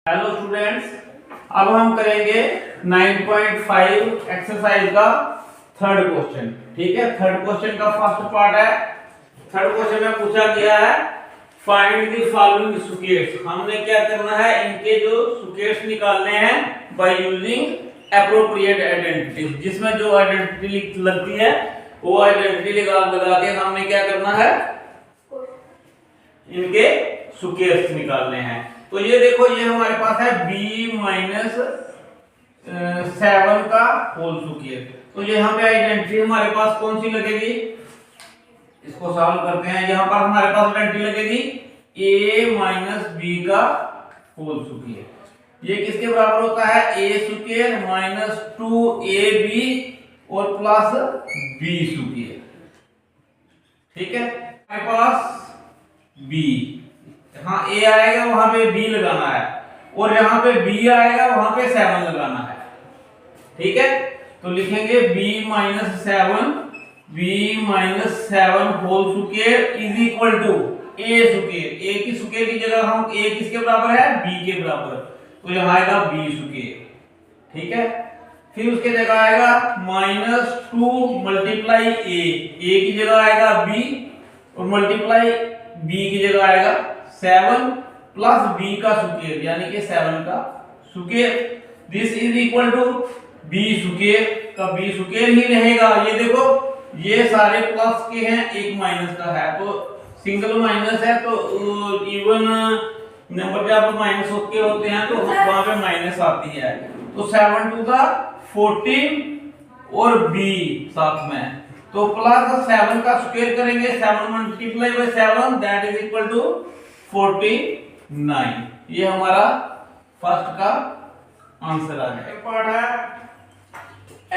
Hello students, अब हम करेंगे 9.5 एक्सरसाइज का थर्ड क्वेश्चन। ठीक है, थर्ड क्वेश्चन का फर्स्ट पार्ट है। थर्ड क्वेश्चन में पूछा गया है फाइंड द फॉलोइंग स्क्वेयर्स। हमने क्या करना है, इनके जो स्क्वेयर्स निकालने हैं बाय यूजिंग एप्रोप्रिएट आइडेंटिटी। जिसमें जो आइडेंटिटी लगती है वो आइडेंटिटी लगा के हमने क्या करना है, इनके स्क्वेयर्स निकालने हैं। तो ये देखो, ये हमारे पास है b-7 का होल स्क्वायर। तो यहाँ पे आइडेंटिटी हमारे पास कौन सी लगेगी, इसको सॉल्व करते हैं। यहाँ पर हमारे पास आइडेंटिटी लगेगी a - b का होल स्क्वायर। ये किसके बराबर होता है, a स्क्वायर माइनस 2ab और प्लस b स्क्वायर। ठीक है, हमारे पास b, हाँ a आएगा वहां पे b लगाना है, और यहाँ पे b आएगा वहां पे 7 लगाना है। ठीक है, तो लिखेंगे b-7 whole square is equal to a square. a की स्क्वायर की जगह हम a किसके बराबर है, b के बराबर, तो यहाँ आएगा b स्क्वायर। ठीक है, फिर उसके जगह आएगा -2 मल्टीप्लाई a की जगह आएगा b, और मल्टीप्लाई b की जगह आएगा 7 प्लस b का स्क्वायर यानी कि 7 का square. This is equal to b square का b स्क्वायर ही रहेगा। ये देखो, ये सारे प्लस के हैं, एक माइनस का है, तो सिंगल माइनस है, तो इवन नंबर जब माइनस होते हैं तो वहां पे माइनस आती है। तो 7 टू द 14 और b साथ में, तो प्लस 7 का स्क्वायर करेंगे, 7 multiply by 7 that is equal to 49। ये हमारा फर्स्ट का आंसर आ गया। पार्ट है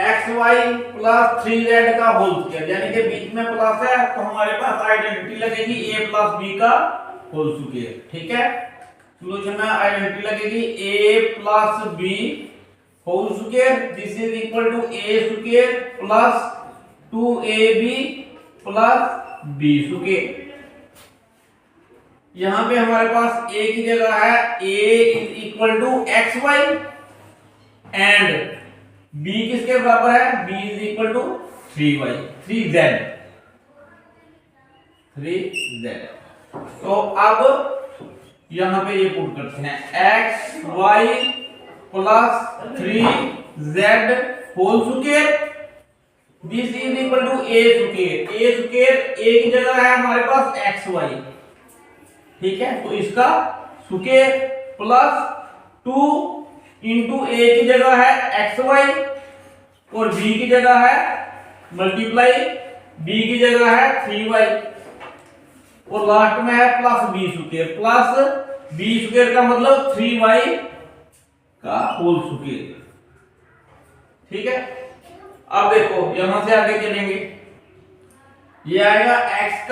xy प्लस 3z का होल स्क्वायर, यानी कि बीच में प्लस है तो हमारे पास आइडेंटिटी लगेगी a प्लस b का होल स्क्वायर। ठीक है, सॉल्यूशन में आइडेंटिटी लगेगी a plus b whole square. This is equal to a square plus 2ab plus b square. यहां पे हमारे पास a की जगह है a is equal to xy and b किसके बराबर है, b is equal to 3z। तो अब यहां पे ये पुट करते हैं xy plus 3z whole square. This is equal to a square. a square a की जगह है हमारे पास xy, ठीक है, तो इसका स्क्वायर प्लस 2 इंटू a की जगह है xy और b की जगह है मल्टीप्लाई b की जगह है 3y और लास्ट में है plus b square. Plus b square का मतलब 3y का होल स्क्वायर। ठीक है, अब देखो यहां से आगे चलेंगे, ये आएगा x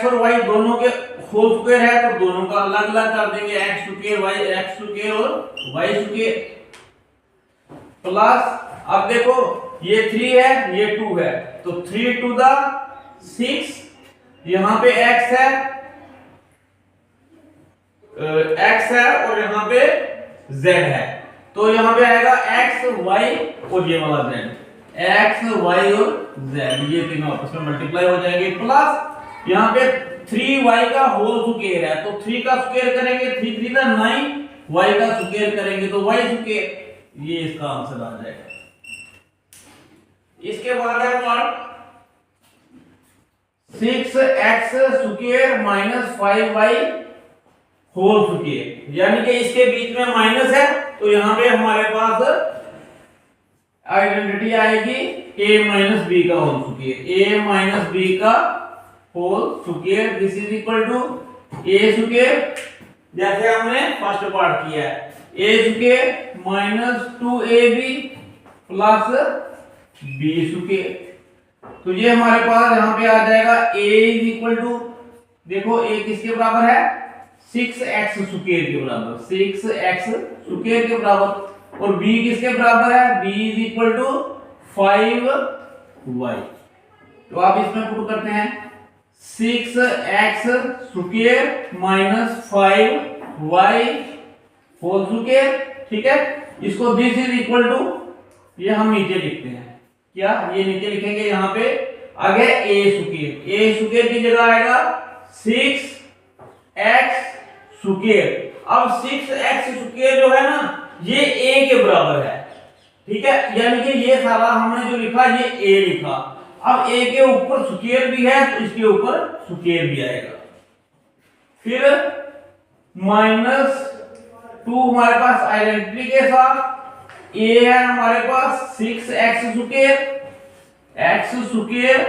और y दोनों के होल स्क्वायर है, तो दोनों का अलग अलग कर देंगे, x स्क्वायर और y स्क्वायर प्लस, अब देखो ये 3 है ये 2 है, तो 3 टू द 6, यहां पे x है और यहां पे z है, तो यहां पे आएगा x y और ये वाला z, x y और z, ये तीनों आपस में मल्टीप्लाई हो जाएंगे। प्लस यहाँ पे 3y का होल स्क्वायर है, तो 3 का स्क्वायर करेंगे 3 3 का 9, y का स्क्वायर करेंगे तो y स्क्वायर, ये इसका आंसर आ जाएगा। इसके बाद है part 6x square minus 5y whole square, यानी कि इसके बीच में माइनस है, तो यहाँ पे हमारे पास आइडेंटिटी आएगी a माइनस b का whole square. a minus b का whole square this is equal to a square, जैसे हमने फर्स्ट पार्ट किया है, a square minus 2ab plus b square. तो ये हमारे पास यहाँ पे आ जाएगा a इज इक्वल टू, देखो a किसके बराबर है, 6x स्क्वायर के बराबर, 6x स्क्वायर के बराबर, और b किसके बराबर है, b is equal to 5y। तो आप इसमें पुट करते हैं 6x square minus 5y whole square, ठीक है। इसको दिस इज इक्वल टू, ये हम नीचे लिखते हैं, क्या ये नीचे लिखेंगे, यहाँ पे आ गया ए स्क्वायर, ए स्क्वायर की जगह आएगा 6x स्क्वायर। अब 6x स्क्वायर जो है ना ये a के बराबर है, ठीक है, यानी कि ये सारा हमने जो लिखा ये a लिखा। अब a के ऊपर स्क्वायर भी है तो इसके ऊपर स्क्वायर भी आएगा। फिर -2 हमारे पास आइडेंटिटी के साथ, a है हमारे पास 6x square x square,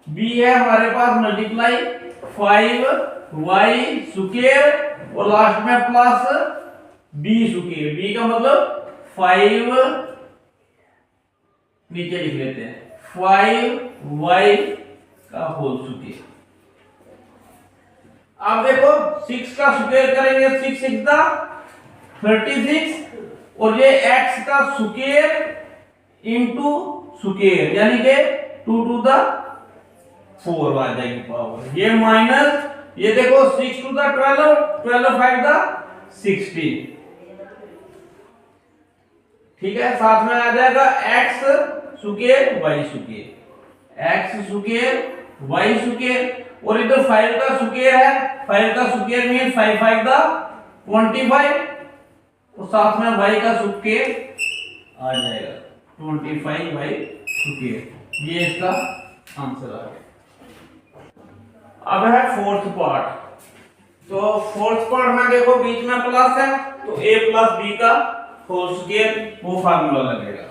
b है हमारे पास मल्टीप्लाई 5y स्क्वायर और लास्ट में प्लस b स्क्वायर, b का मतलब 5, नीचे लिख लेते हैं 5y का होल स्क्वायर। अब देखो 6 का स्क्वायर करेंगे, 6 6 दा 36 और ये x का स्क्वायर इनटू स्क्वायर यानी कि 2 टू द 4 आ जाएगी पावर। ये माइनस, ये देखो 6 टू द 12, 12 5 द 16, ठीक है। साथ में आ जाएगा x square y square, x square y square और इधर 5 का स्क्वायर है, 5 का स्क्वायर मीन 5 5 द 25 और साथ में y का स्क्वायर आ जाएगा 25y स्क्वायर। ये इसका आंसर आ गया। अब है फोर्थ पार्ट, तो फोर्थ पार्ट में देखो बीच में प्लस है तो a प्लस b का होल स्क्वायर वो फार्मूला लगेगा।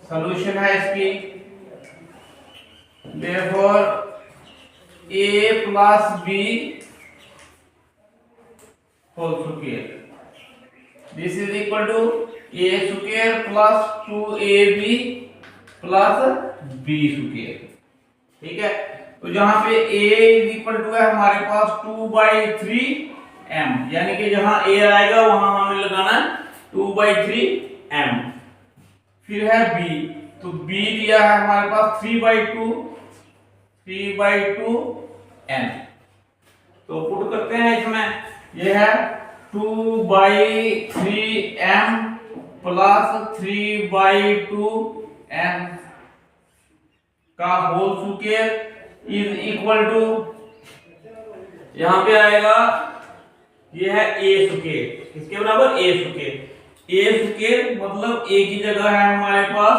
सॉल्यूशन है इसकी, therefore a plus b whole square this is equal to a square plus 2ab plus b square, ठीक है। तो जहां पे a इज इक्वल टू है हमारे पास 2/3m, यानी कि जहां a आएगा वहां हमें लगाना 2/3m। फिर है b, तो b दिया है हमारे पास 3/2n, तो पुट करते हैं इसमें, यह है 2/3m प्लस 3/2n का whole square is equal to, यहां पे आएगा ये है a स्क्वायर, किसके बराबर a स्क्वायर, a स्क्वायर मतलब a की जगह है हमारे पास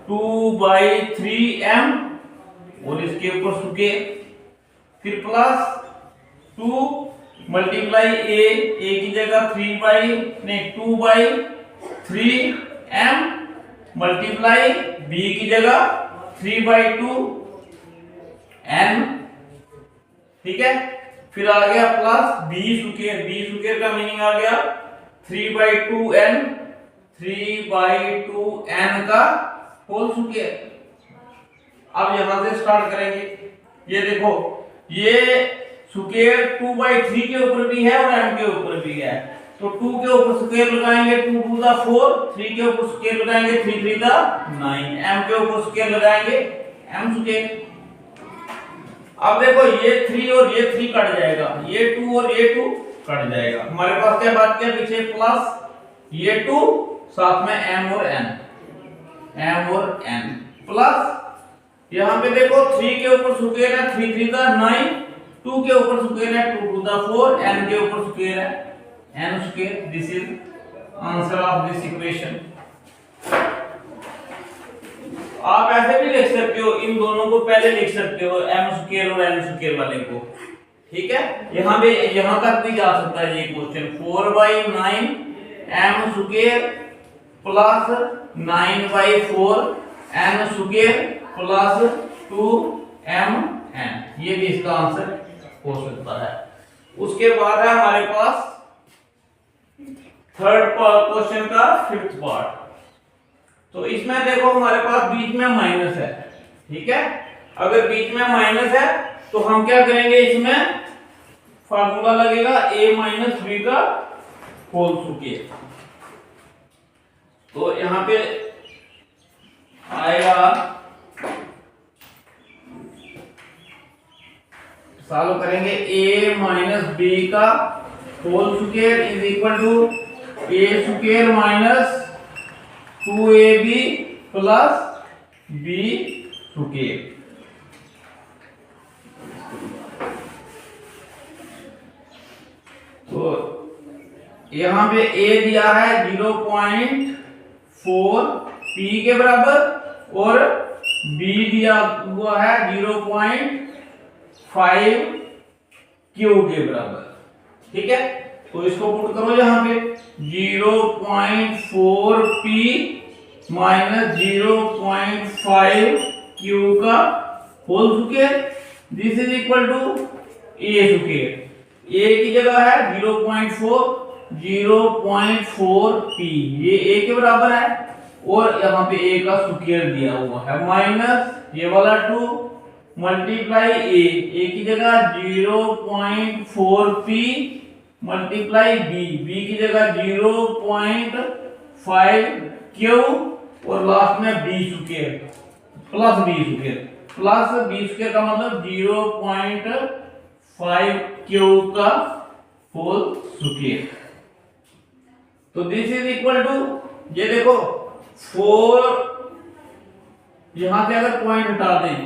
2/3m और इसके ऊपर स्क्वायर, फिर प्लस 2 मल्टीप्लाई a की जगह 2/3m मल्टीप्लाई b की जगह 3/2n, ठीक है। फिर आ गया प्लस b स्क्वायर का मीनिंग आ गया 3/2n का होल स्क्वायर। अब यहां से स्टार्ट करेंगे, ये देखो ये स्क्वायर 2/3 के ऊपर भी है और m के ऊपर भी है, तो 2 के ऊपर स्क्वायर लगाएंगे 2 टू द 4, 3 के ऊपर स्क्वायर लगाएंगे 3 3 द 9, m के ऊपर स्क्वायर लगाएंगे m स्क्वायर। अब देखो ये 3 और ये 3 कट जाएगा, ये 2 और ये 2 कट जाएगा, हमारे पास क्या बात किया पीछे प्लस ये 2 साथ में m और n प्लस यहां पे देखो 3 के ऊपर स्क्वायर है 3 3 द 9, 2 के ऊपर स्क्वायर है 2 टू द 4, n के ऊपर स्क्वायर है n square. This is answer of this equation. आप ऐसे भी लिख सकते हो, इन दोनों को पहले लिख सकते हो m स्क्वायर और n स्क्वायर वाले को, ठीक है। यहां पे यहां तक भी जा सकता है ये question 4/9 m square plus 9/4 n square plus 2mn, ये भी इसका आंसर हो सकता है। उसके बाद है हमारे पास थर्ड क्वेश्चन का फिफ्थ पार्ट, तो इसमें देखो हमारे पास बीच में माइनस है, ठीक है। अगर बीच में माइनस है तो हम क्या करेंगे, इसमें फार्मूला लगेगा a माइनस b का होल स्क्वायर। तो यहां पे आएगा, सॉल्व करेंगे a माइनस b का whole square is equal to a square minus 2ab plus b square. तो यहाँ पे a दिया है 0.4 p के बराबर और b दिया हुआ है 0.5 q के बराबर। ठीक है, तो इसको पुट करो यहाँ पे 0.4 p माइनस 0.5 q का whole square, this is equal to a square. a की जगह है 0.4 p, ये a के बराबर है और यहाँ पे a का स्क्वायर दिया हुआ है माइनस ये वाला 2 मल्टीप्लाई a की जगह 0.4 p मल्टीप्लाई b की जगह 0.5 q और लास्ट में b square plus b square का मतलब 0.5 q का होल स्क्वायर। तो दिस इज इक्वल टू, ये देखो 4, यहां से अगर पॉइंट हटा दें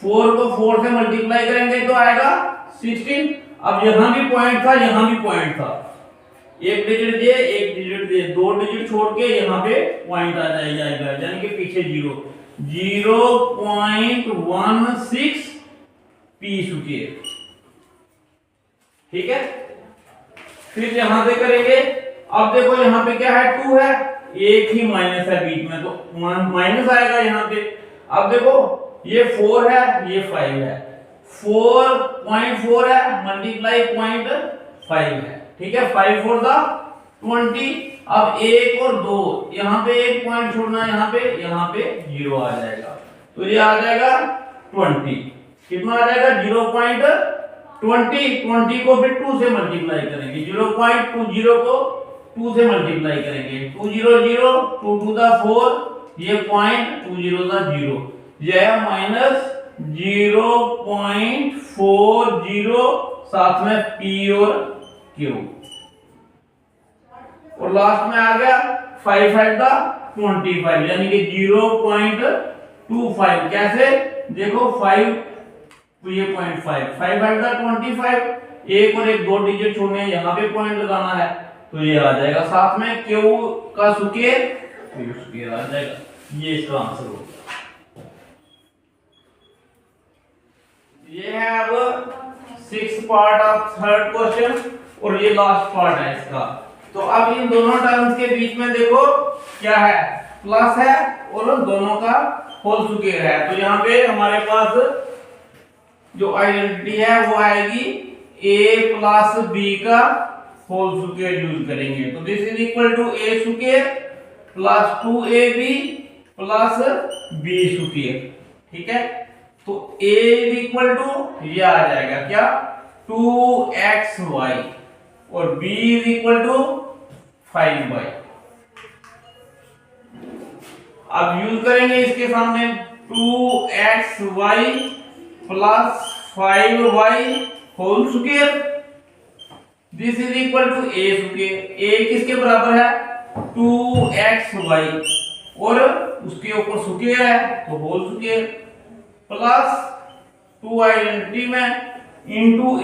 4 को 4 से मल्टीप्लाई करेंगे तो आएगा 16। अब यहां भी पॉइंट था, यहां भी पॉइंट था, एक डिजिट दे एक डिजिट दे, 2 डिजिट छोड़ के यहां पे पॉइंट आ जाएगा, यानी कि पीछे 0.16 p स्क्वायर। ठीक है, फिर यहां से करेंगे। अब देखो यहाँ पे क्या है 2 है, एक ही माइनस है बीच में तो माइनस आएगा यहाँ पे। अब देखो ये 4 है ये 5 है, 4.4 है मल्टीप्लाई 0.5 है। ठीक है, 5 4 दा 20। अब 1 और 2 यहाँ पे एक पॉइंट छोड़ना, यहाँ पे 0 आ जाएगा, तो ये आ जाएगा 20। कितना आ जाएगा 0.20 को फिर 2 से मल्टीप्लाई करेंगे, 0.20 को 2 से मल्टीप्लाई करेंगे, 2 0 0 2 2 दा 4, ये पॉइंट 2 0 दा 0, ये है माइनस 0.40 साथ में p और q और लास्ट में आ गया 5 5 दा 25, यानी कि 0.25। कैसे देखो 5 तो ये 0.5 5 5 दा 25, एक और एक 2 डिजिट छोड़ने यहाँ पे पॉइंट लगाना है, तो ये आ जाएगा साथ में q का स्क्वायर, तो ये स्क्वायर आ जाएगा। ये इसका आंसर होगा। ये है अब 6th part of 3rd question और ये लास्ट पार्ट है इसका। तो अब इन दोनों टर्म्स के बीच में देखो क्या है, प्लस है और दोनों का होल स्क्वायर है। तो यहाँ पे हमारे पास जो आइडेंटिटी है वो आएगी a प्लस b का होल स्क्वायर यूज करेंगे। तो this is equal to a square plus 2ab plus b square. ठीक है, तो a इज इक्वल टू ये आ जाएगा क्या 2xy और b is equal to 5y। अब यूज करेंगे इसके सामने 2xy plus 5y whole square, this is equal to a square. a किसके बराबर है 2xy और उसके ऊपर स्क्वायर है तो होल स्क्वायर प्लस 2 आइडेंटिटी में इनटू a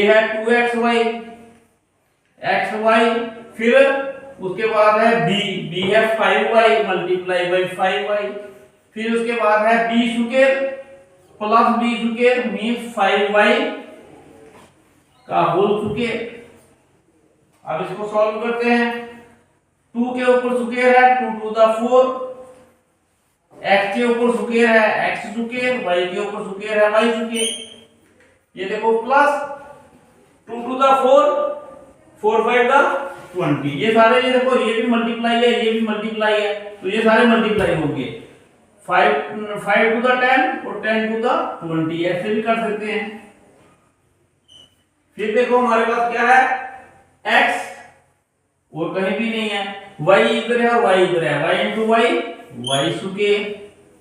है 2xy xy, फिर उसके बाद है b है 5y मल्टीप्लाई बाय 5y, फिर उसके बाद है b square plus b square means 5y का होल स्क्वायर। अब इसको सॉल्व करते हैं। 2 के ऊपर स्क्वायर है 2 टू द 4, x के ऊपर स्क्वायर है x स्क्वायर, y के ऊपर स्क्वायर है y स्क्वायर। ये देखो प्लस 2 टू द 4 4 5 द 20, ये सारे ये देखो ये भी मल्टीप्लाई है ये भी मल्टीप्लाई है, तो ये सारे मल्टीप्लाई होंगे। 5 टू द 10 और 10 टू द 20, ऐसे भी कर सकते हैं। फिर देखो हमारे पास क्या है x और कहीं भी नहीं है, y इधर है y इधर है, y into y y square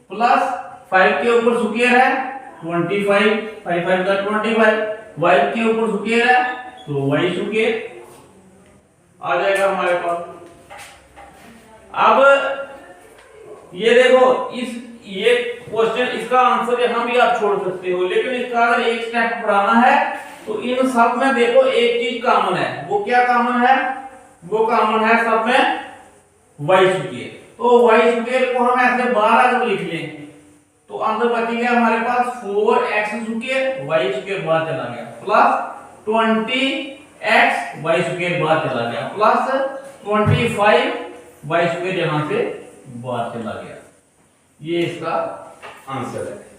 plus 5 के ऊपर स्क्वायर है 25 5 5 का 25, y के ऊपर स्क्वायर है तो y स्क्वायर आ जाएगा हमारे पास। अब ये देखो, इस ये क्वेश्चन, इसका आंसर यहाँ भी आप छोड़ सकते हो, लेकिन इसका अगर एक स्टेप बढ़ाना है तो इन सब में देखो एक चीज कॉमन है। वो क्या कॉमन है? वो कॉमन है सब में y स्क्वायर। तो y स्क्वायर को हम ऐसे 12 जब लिख लें तो अंदर बचेगा हमारे पास 4x स्क्वायर, y स्क्वायर बाहर चला गया, प्लस 20x y स्क्वायर बाहर चला गया, प्लस 25 y स्क्वायर यहां से बाहर चला गया। ये इसका आंसर है।